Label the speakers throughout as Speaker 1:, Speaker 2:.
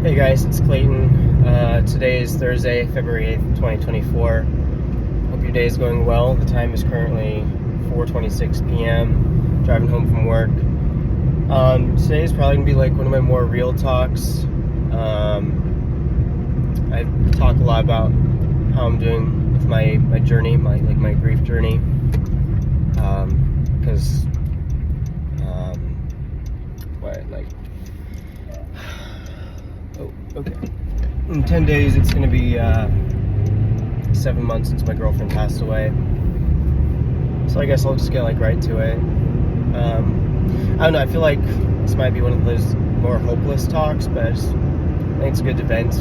Speaker 1: Hey guys, it's Clayton. Today is Thursday, February 8th, 2024. Hope your day is going well. The time is currently 4:26 p.m. Driving home from work. Today is probably going to be like one of my more real talks. I talk a lot about how I'm doing with my journey, my grief journey. Because oh, okay. In 10 days, it's going to be 7 months since my girlfriend passed away. So I guess I'll just get right to it. I don't know, I feel like this might be one of those more hopeless talks, but I think it's good to vent.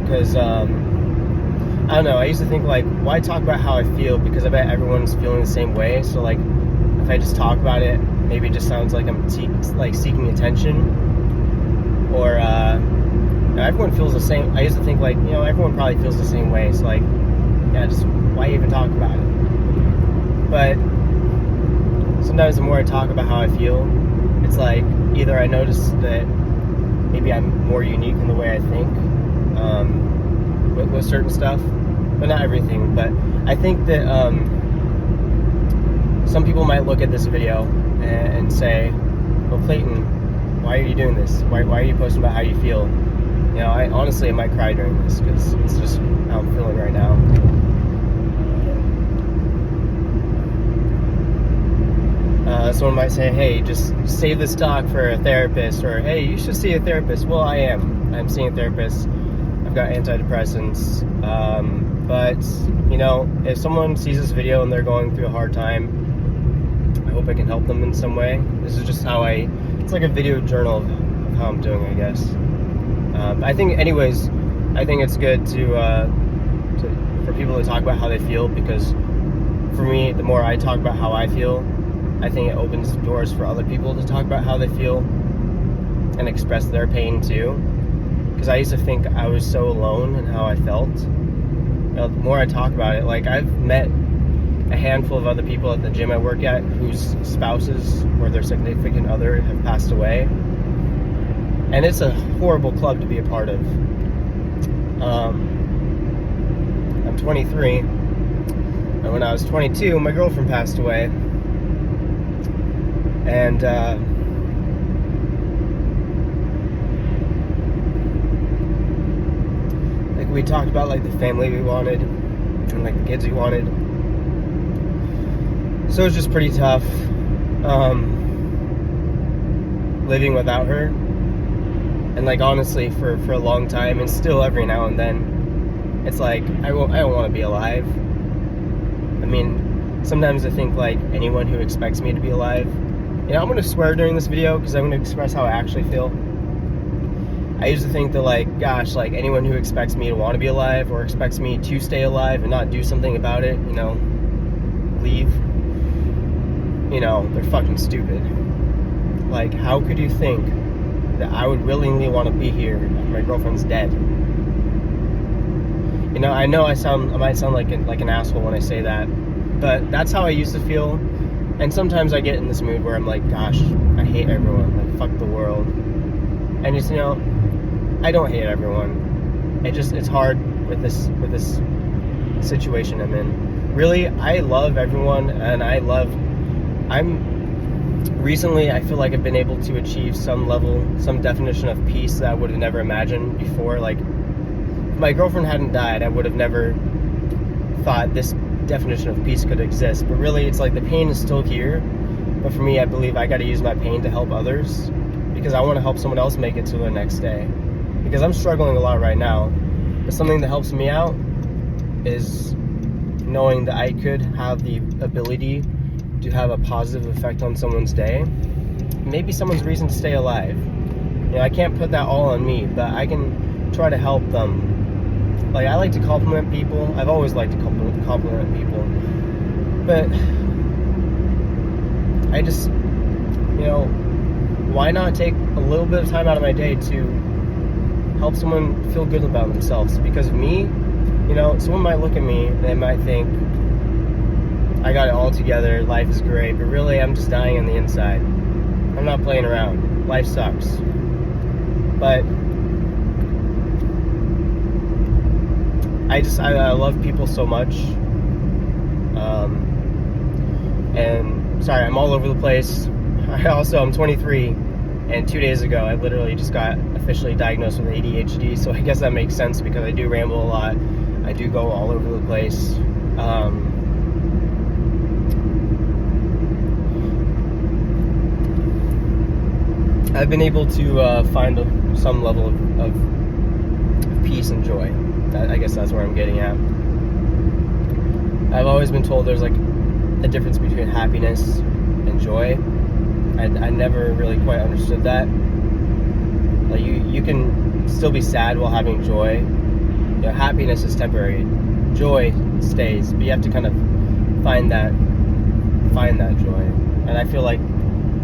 Speaker 1: Because, I don't know, I used to think why talk about how I feel? Because I bet everyone's feeling the same way. So if I just talk about it, maybe it just sounds like I'm seeking attention. Or, everyone feels the same. I used to think everyone probably feels the same way. So just why even talk about it? But sometimes the more I talk about how I feel, it's either I notice that maybe I'm more unique in the way I think with certain stuff, but not everything. But I think that some people might look at this video and say, well, Clayton, why are you doing this? Why are you posting about how you feel? I honestly might cry during this because it's just how I'm feeling right now. Someone might say, hey, just save this talk for a therapist, or hey, you should see a therapist. Well, I'm seeing a therapist. I've got antidepressants. But, if someone sees this video and they're going through a hard time, I hope I can help them in some way. This is just it's like a video journal of how I'm doing, I guess. I think it's good for people to talk about how they feel, because for me, the more I talk about how I feel, I think it opens doors for other people to talk about how they feel and express their pain too. Because I used to think I was so alone in how I felt. The more I talk about it, I've met a handful of other people at the gym I work at whose spouses or their significant other have passed away. And it's a horrible club to be a part of. I'm 23, and when I was 22, my girlfriend passed away. And we talked about the family we wanted and the kids we wanted. So it was just pretty tough living without her. And honestly, for a long time, and still every now and then, it's I don't want to be alive. I mean, sometimes I think anyone who expects me to be alive. I'm going to swear during this video because I'm going to express how I actually feel. I used to think that anyone who expects me to want to be alive or expects me to stay alive and not do something about it, leave, they're fucking stupid. How could you think that I would willingly want to be here after my girlfriend's dead? I know I might sound like an asshole when I say that, but that's how I used to feel. And sometimes I get in this mood where I'm gosh, I hate everyone, fuck the world. And just, I don't hate everyone. It's hard with this situation I'm in. Really, I love everyone, and recently I feel I've been able to achieve some definition of peace that I would have never imagined before. If my girlfriend hadn't died, I would have never thought this definition of peace could exist. But really, it's the pain is still here. But for me, I believe I got to use my pain to help others, because I want to help someone else make it to the next day. Because I'm struggling a lot right now. But something that helps me out is knowing that I could have the ability to have a positive effect on someone's day. Maybe someone's reason to stay alive. I can't put that all on me, but I can try to help them. I like to compliment people. I've always liked to compliment people. But I just, why not take a little bit of time out of my day to help someone feel good about themselves? Because of me, someone might look at me and they might think I got it all together, life is great, but really I'm just dying on the inside. I'm not playing around. Life sucks. But I love people so much. And sorry, I'm all over the place. I'm 23, and 2 days ago I literally just got officially diagnosed with ADHD, so I guess that makes sense because I do ramble a lot. I do go all over the place. I've been able to find some level of peace and joy. I guess that's where I'm getting at. I've always been told there's like a difference between happiness and joy. I never really quite understood that. Like you can still be sad while having joy. You know, happiness is temporary. Joy stays, but you have to kind of find that joy. And I feel like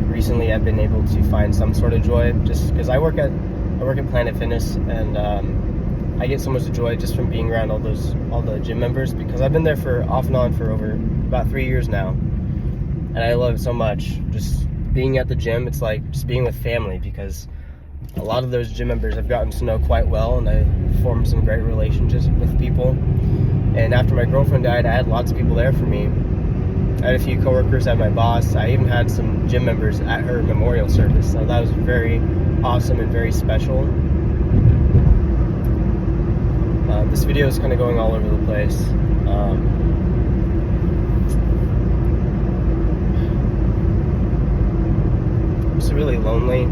Speaker 1: recently I've been able to find some sort of joy just because I work at Planet Fitness, and I get so much joy just from being around all the gym members, because I've been there for off and on for over about 3 years now, and I love it so much. Just being at the gym, it's like just being with family, because a lot of those gym members I've gotten to know quite well, and I formed some great relationships with people. And after my girlfriend died, I had lots of people there for me. I had a few coworkers, I had my boss. I even had some gym members at her memorial service, so that was very awesome and very special. This video is kind of going all over the place. I'm just really lonely,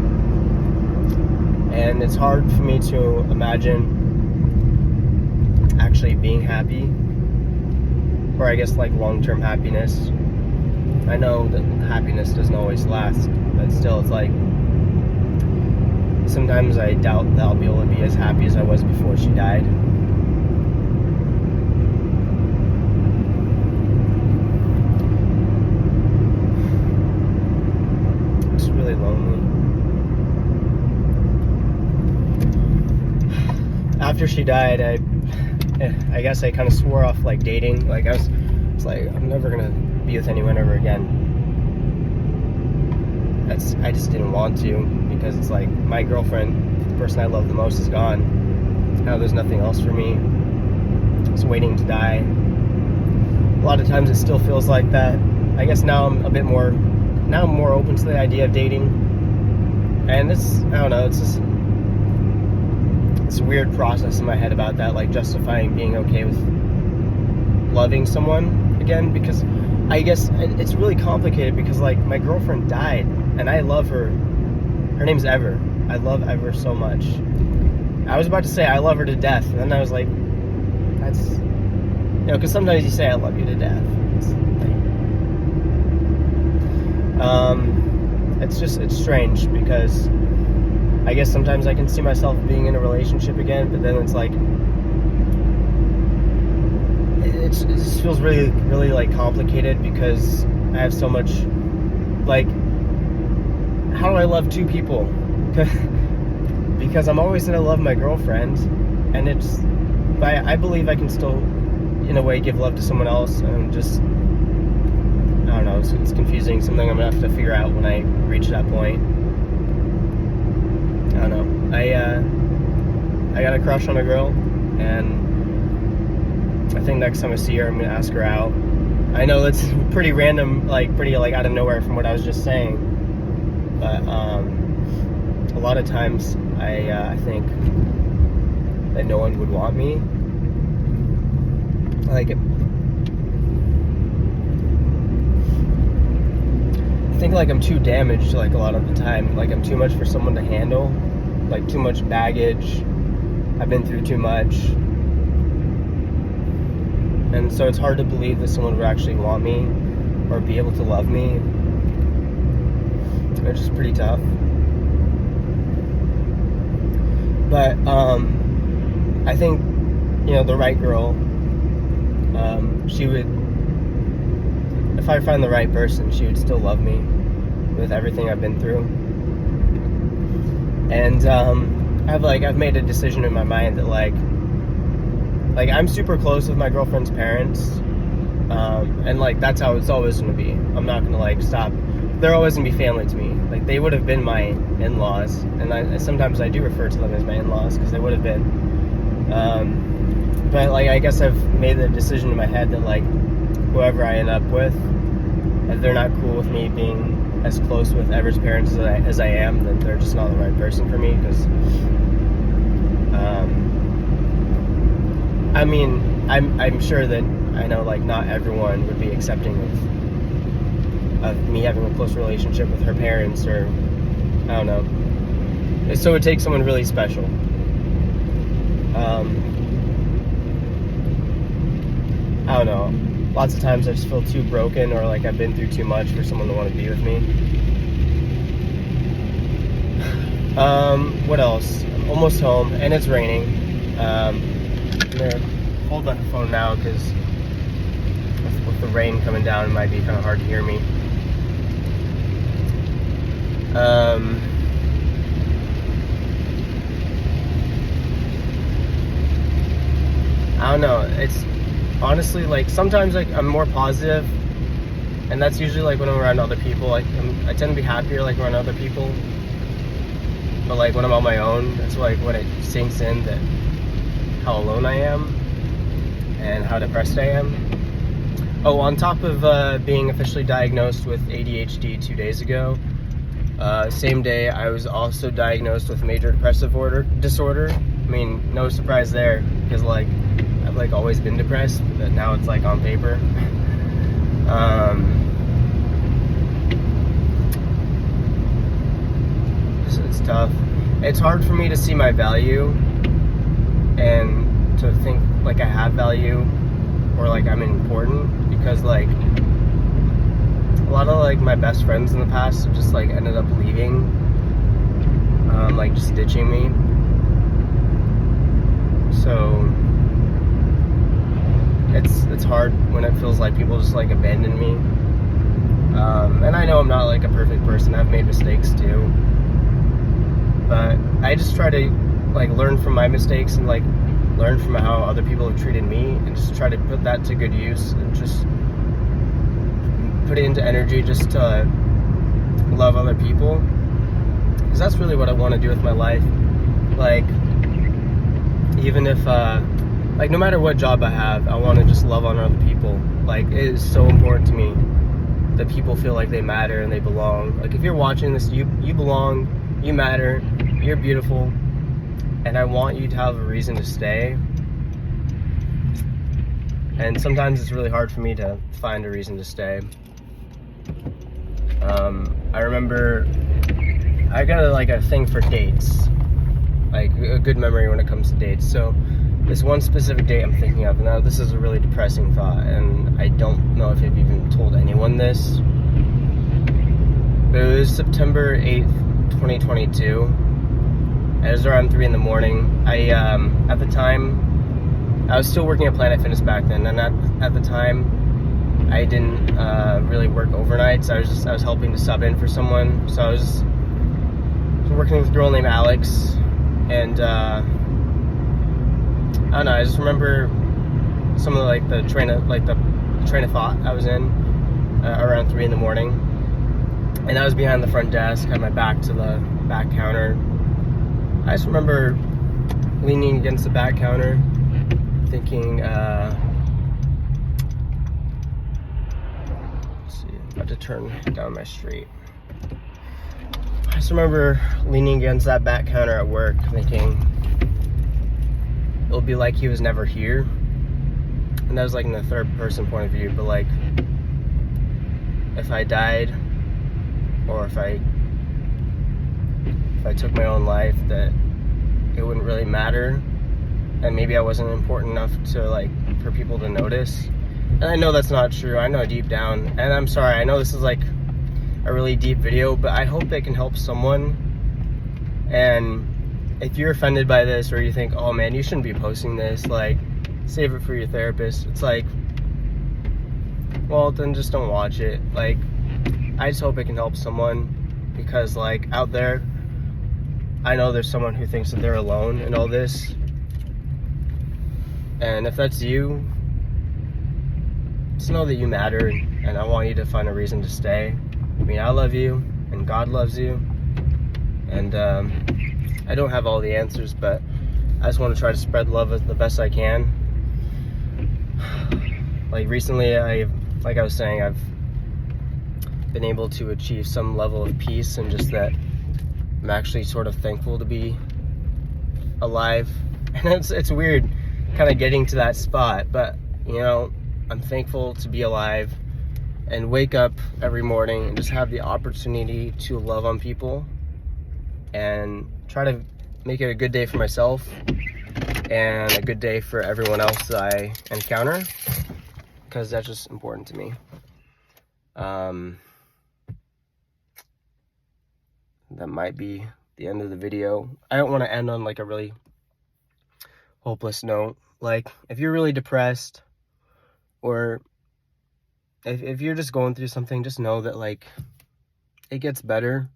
Speaker 1: and it's hard for me to imagine actually being happy, or I guess like long-term happiness. I know that happiness doesn't always last, but still, it's like sometimes I doubt that I'll be able to be as happy as I was before she died. It's really lonely. After she died, I guess I kind of swore off like dating. Like I was like, I'm never gonna be with anyone ever again. I just didn't want to, because it's like my girlfriend, the person I love the most, is gone. Now there's nothing else for me. Just waiting to die. A lot of times it still feels like that. I guess now I'm more open to the idea of dating. And I don't know, it's just it's a weird process in my head about that, like justifying being okay with loving someone again, because I guess it's really complicated, because like my girlfriend died and I love her. Her name's Ever. I love Ever so much. I was about to say I love her to death, and then I was like, that's, you know, because sometimes you say I love you to death. It's strange, because I guess sometimes I can see myself being in a relationship again, but then it's like it just feels really, really like complicated, because I have so much, like, how do I love two people? Because I'm always gonna love my girlfriend, and I believe I can still, in a way, give love to someone else, and just, I don't know, it's confusing, something I'm gonna have to figure out when I reach that point. I don't know. I got a crush on a girl, and I think next time I see her, I'm gonna ask her out. I know that's pretty random, like pretty like out of nowhere from what I was just saying, but a lot of times I think that no one would want me. Like, I think like I'm too damaged, like a lot of the time. Like I'm too much for someone to handle. Like too much baggage. I've been through too much. And so it's hard to believe that someone would actually want me or be able to love me. It's just pretty tough. But I think, you know, the right girl, she would, if I find the right person, she would still love me with everything I've been through. And I've made a decision in my mind that like I'm super close with my girlfriend's parents, and like that's how it's always gonna be. I'm not gonna like stop. They're always gonna be family to me. Like they would have been my in-laws, and sometimes I do refer to them as my in-laws because they would have been. But like, I guess I've made the decision in my head that like, whoever I end up with, if they're not cool with me being as close with Everett's parents as I am, then they're just not the right person for me. Because, I mean, I'm sure that I know like not everyone would be accepting of me having a close relationship with her parents, or I don't know. So it would take someone really special. I don't know. Lots of times I just feel too broken, or like I've been through too much for someone to want to be with me. What else? I'm almost home, and it's raining. I'm gonna hold my phone now because with the rain coming down, it might be kind of hard to hear me. I don't know. It's honestly like sometimes like I'm more positive, and that's usually like when I'm around other people. Like I tend to be happier like around other people. But like when I'm on my own, that's like when it sinks in that how alone I am and how depressed I am. Oh, on top of being officially diagnosed with ADHD 2 days ago, same day I was also diagnosed with major depressive disorder. I mean, no surprise there, because like I've like always been depressed, but now it's like on paper. So it's tough. It's hard for me to see my value and to think like I have value or like I'm important, because like a lot of like my best friends in the past just like ended up leaving, like just ditching me. So it's hard when it feels like people just like abandon me. And I know I'm not like a perfect person. I've made mistakes too. But I just try to like learn from my mistakes and like learn from how other people have treated me, and just try to put that to good use, and just put it into energy just to love other people. Because that's really what I want to do with my life. Like, even if like no matter what job I have, I want to just love on other people. Like, it is so important to me that people feel like they matter and they belong. Like, if you're watching this, you belong, you matter, you're beautiful, and I want you to have a reason to stay. And sometimes it's really hard for me to find a reason to stay. I remember I got a thing for dates, like a good memory when it comes to dates. So this one specific date I'm thinking of, now this is a really depressing thought, and I don't know if I've even told anyone this, but it was September 8th, 2022. It was around 3 in the morning. At the time, I was still working at Planet Fitness back then, and at the time, I didn't really work overnights. I was helping to sub in for someone. So I was working with a girl named Alex, and I don't know. I just remember some of the train of thought I was in around 3 in the morning, and I was behind the front desk, had my back to the back counter. I just remember leaning against the back counter, thinking, let's see, I'm about to turn down my street. I just remember leaning against that back counter at work, thinking it'll be like he was never here. And that was like in the third person point of view, but like if I died, or if I took my own life, that it wouldn't really matter, and maybe I wasn't important enough to like for people to notice. And I know that's not true. I know deep down, and I'm sorry, I know this is like a really deep video, but I hope it can help someone. And if you're offended by this, or you think, oh man, you shouldn't be posting this, like, save it for your therapist, it's like, well, then just don't watch it. Like, I just hope it can help someone, because like out there, I know there's someone who thinks that they're alone in all this. And if that's you, just know that you matter, and I want you to find a reason to stay. I mean, I love you, and God loves you, and I don't have all the answers, but I just want to try to spread love as the best I can. like recently, like I was saying, I've been able to achieve some level of peace, and just that I'm actually sort of thankful to be alive. And it's weird kind of getting to that spot, but you know, I'm thankful to be alive and wake up every morning and just have the opportunity to love on people and try to make it a good day for myself and a good day for everyone else that I encounter, because that's just important to me. That might be the end of the video. I don't want to end on like a really hopeless note. Like, if you're really depressed, or if you're just going through something, just know that like it gets better.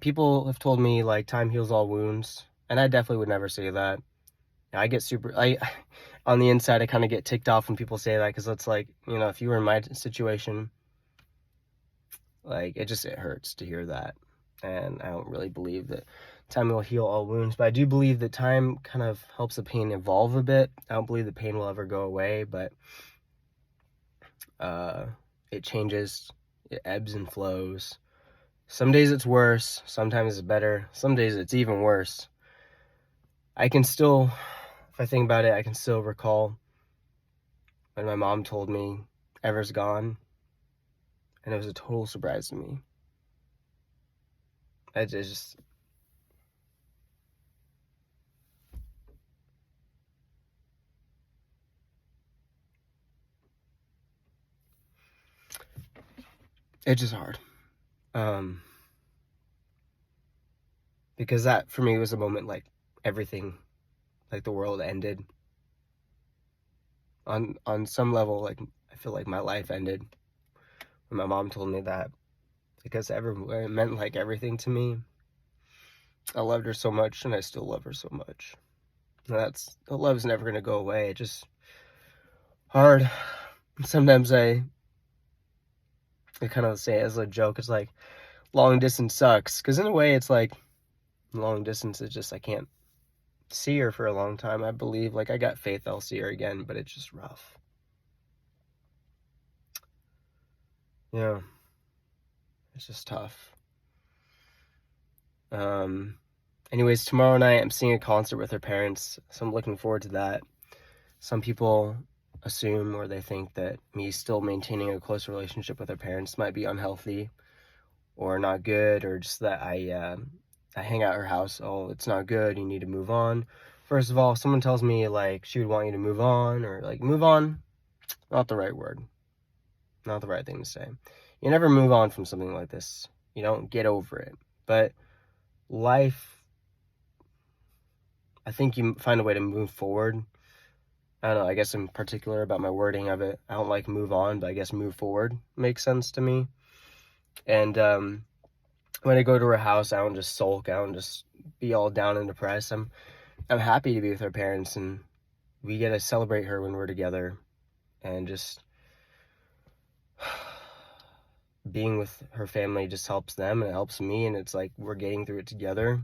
Speaker 1: People have told me like time heals all wounds, and I definitely would never say that. I get on the inside, I kind of get ticked off when people say that, because it's like, you know, if you were in my situation, like it hurts to hear that. And I don't really believe that time will heal all wounds, but I do believe that time kind of helps the pain evolve a bit. I don't believe the pain will ever go away, but it changes, it ebbs and flows. Some days it's worse, sometimes it's better, some days it's even worse. I can still, if I think about it, I can still recall when my mom told me Ever's gone, and it was a total surprise to me. It's just, it's just hard. Because that for me was a moment like everything, like the world ended. On some level, like I feel like my life ended when my mom told me that, because it meant like everything to me. I loved her so much, and I still love her so much. And the love's never gonna go away. It's just hard. Sometimes I kind of say it as a joke. It's like long distance sucks, because in a way it's like long distance is just I can't see her for a long time. I believe, like, I got faith I'll see her again, but it's just rough. Yeah, it's just tough. Anyways, tomorrow night I'm seeing a concert with her parents, so I'm looking forward to that. Some people assume, or they think, that me still maintaining a close relationship with her parents might be unhealthy or not good, or just that I hang out at her house. Oh, it's not good, you need to move on. First of all, if someone tells me like she would want you to move on, or like move on, not the right word, not the right thing to say. You never move on from something like this. You don't get over it. But life, I think you find a way to move forward. I don't know, I guess I'm particular about my wording of it. I don't like move on, but I guess move forward makes sense to me. And when I go to her house, I don't just sulk, I don't just be all down and depressed. I'm happy to be with her parents, and we get to celebrate her when we're together, and just being with her family just helps them, and it helps me, and it's like we're getting through it together.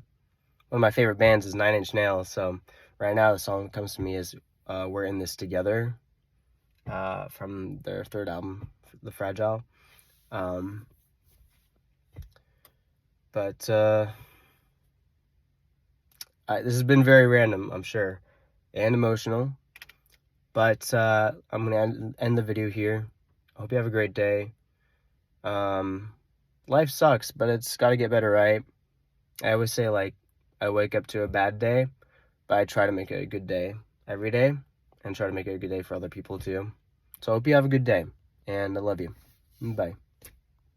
Speaker 1: One of my favorite bands is Nine Inch Nails, so right now the song that comes to me is We're in This Together, from their third album, The Fragile. But this has been very random, I'm sure, and emotional, but I'm gonna end the video here. I hope you have a great day. Life sucks, but it's got to get better, right? I always say, like, I wake up to a bad day, but I try to make it a good day every day, and try to make it a good day for other people too. So I hope you have a good day, and I love you. Bye.